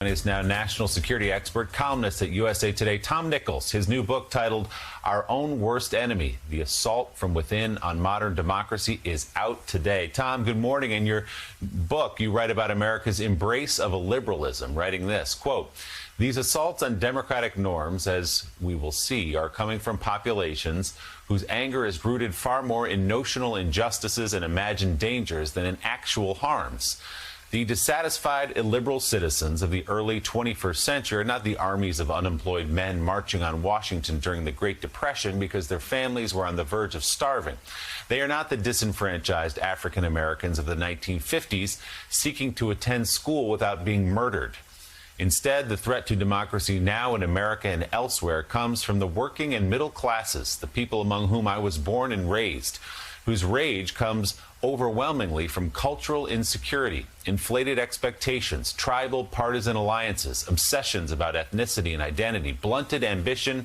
And is now national security expert, columnist at USA Today, Tom Nichols. His new book titled Our Own Worst Enemy, The Assault from Within on Modern Democracy is out today. Tom, good morning. In your book, you write about America's embrace of a liberalism, writing this, quote, "These assaults on democratic norms, as we will see, are coming from populations whose anger is rooted far more in notional injustices and imagined dangers than in actual harms. The dissatisfied illiberal citizens of the early 21st century are not the armies of unemployed men marching on Washington during the Great Depression because their families were on the verge of starving. They are not the disenfranchised African Americans of the 1950s seeking to attend school without being murdered. Instead, the threat to democracy now in America and elsewhere comes from the working and middle classes, the people among whom I was born and raised, whose rage comes overwhelmingly from cultural insecurity, inflated expectations, tribal partisan alliances, obsessions about ethnicity and identity, blunted ambition,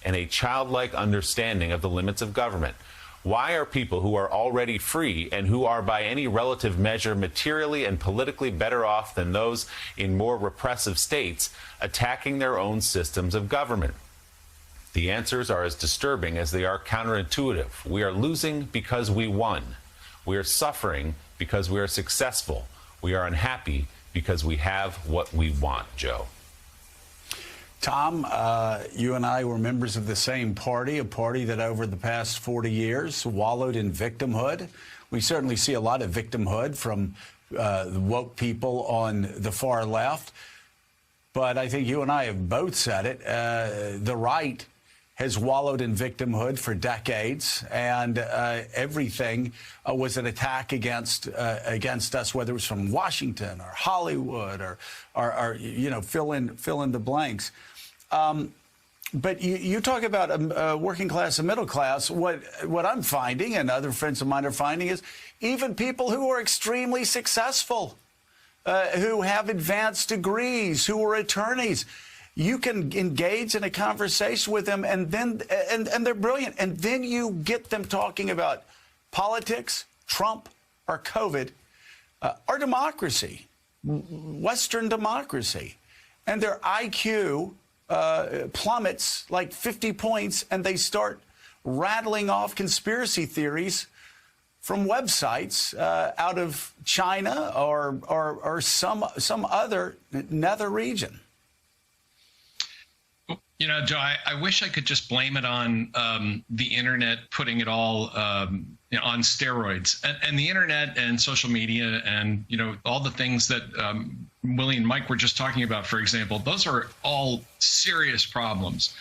and a childlike understanding of the limits of government. Why are people who are already free and who are by any relative measure materially and politically better off than those in more repressive states attacking their own systems of government? The answers are as disturbing as they are counterintuitive. We are losing because we won. We are suffering because we are successful. We are unhappy because we have what we want, Joe." Tom, you and I were members of the same party, a party that over the past 40 years wallowed in victimhood. We certainly see a lot of victimhood from the woke people on the far left. But I think you and I have both said it. The right has wallowed in victimhood for decades, and everything was an attack against us, whether it was from Washington or Hollywood or you know, fill in the blanks. But you talk about working class and middle class. What I'm finding, and other friends of mine are finding, is even people who are extremely successful, who have advanced degrees, who are attorneys, you can engage in a conversation with them, and they're brilliant. And then you get them talking about politics, Trump, or COVID, or democracy, Western democracy. And their IQ plummets like 50 points, and they start rattling off conspiracy theories from websites out of China or some other nether region. You know, Joe, I wish I could just blame it on the internet putting it all you know, on steroids, and the internet and social media and, you know, all the things that Willie and Mike were just talking about, for example. Those are all serious problems.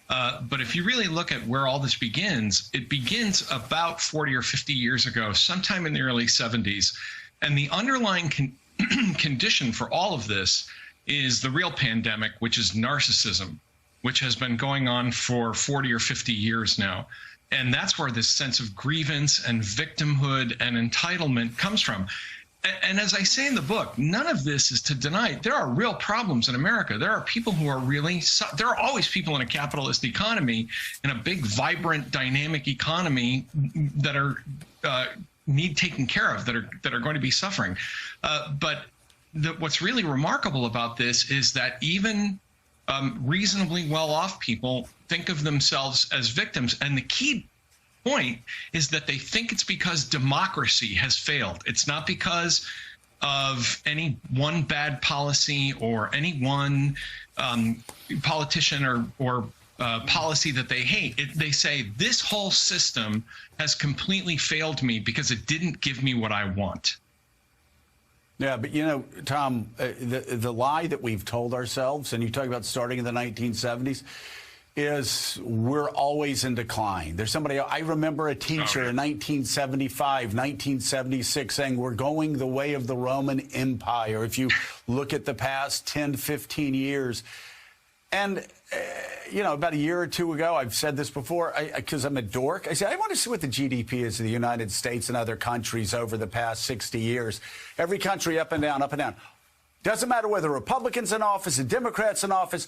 But if you really look at where all this begins, it begins about 40 or 50 years ago, sometime in the early 70s. And the underlying condition for all of this is the real pandemic, which is narcissism, which has been going on for 40 or 50 years now. And that's where this sense of grievance and victimhood and entitlement comes from. And as I say in the book, none of this is to deny there are real problems in America. There are people who are really, there are always people in a capitalist economy, in a big, vibrant, dynamic economy that are need taken care of, that are going to be suffering. But what's really remarkable about this is that even reasonably well-off people think of themselves as victims. And the key point is that they think it's because democracy has failed. It's not because of any one bad policy or any one politician or policy that they hate. They say, this whole system has completely failed me because it didn't give me what I want. Yeah, but, you know, Tom, the lie that we've told ourselves, and you talk about starting in the 1970s, is we're always in decline. There's somebody, I remember a teacher in 1975, 1976 saying, we're going the way of the Roman Empire. If you look at the past 10, 15 years. And, you know, about a year or two ago, I've said this before, because I'm a dork. I said, I want to see what the GDP is of the United States and other countries over the past 60 years. Every country up and down, up and down. Doesn't matter whether Republicans in office and Democrats in office,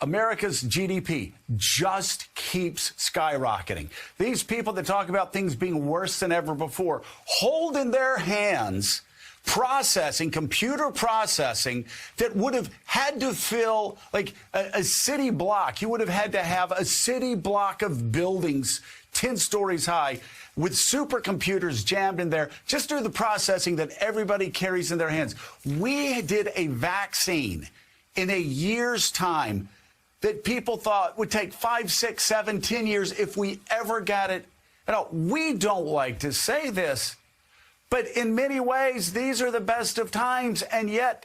America's GDP just keeps skyrocketing. These people that talk about things being worse than ever before hold in their hands computer processing that would have had to fill like a city block. You would have had to have a city block of buildings 10 stories high with supercomputers jammed in there just through the processing that everybody carries in their hands. We did a vaccine in a year's time that people thought would take 5, 6, 7, 10 years if we ever got it. We don't like to say this, but in many ways, these are the best of times, and yet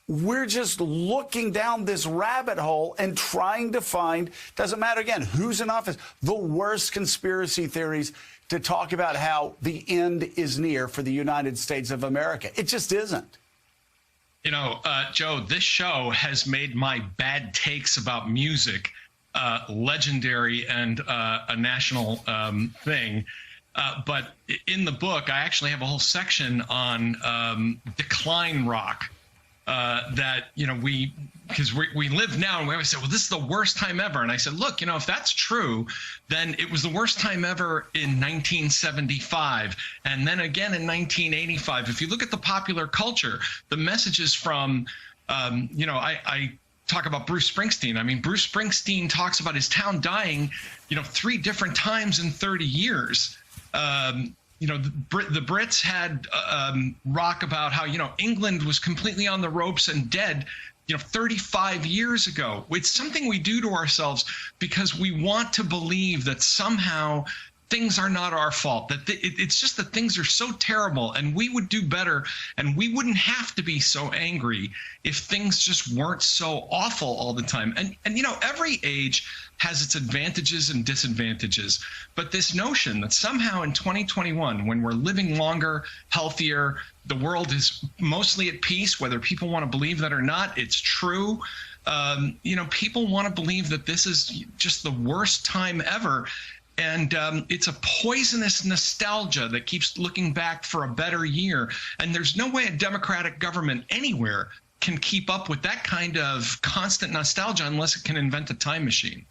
we're just looking down this rabbit hole and trying to find, doesn't matter again, who's in office, the worst conspiracy theories to talk about how the end is near for the United States of America. It just isn't. You know, Joe, this show has made my bad takes about music legendary and a national thing. But in the book, I actually have a whole section on decline rock. That, you know, because we live now and we always say, well, this is the worst time ever. And I said, look, you know, if that's true, then it was the worst time ever in 1975. And then again in 1985. If you look at the popular culture, the messages from, you know, I talk about Bruce Springsteen. I mean, Bruce Springsteen talks about his town dying, you know, 3 different times in 30 years. You know, the Brits had rock about how, you know, England was completely on the ropes and dead, you know, 35 years ago. It's something we do to ourselves because we want to believe that somehow things are not our fault, that it's just that things are so terrible and we would do better and we wouldn't have to be so angry if things just weren't so awful all the time. And you know, every age has its advantages and disadvantages. But this notion that somehow in 2021, when we're living longer, healthier, the world is mostly at peace, whether people want to believe that or not, it's true. You know, people want to believe that this is just the worst time ever. And it's a poisonous nostalgia that keeps looking back for a better year. And there's no way a democratic government anywhere can keep up with that kind of constant nostalgia unless it can invent a time machine.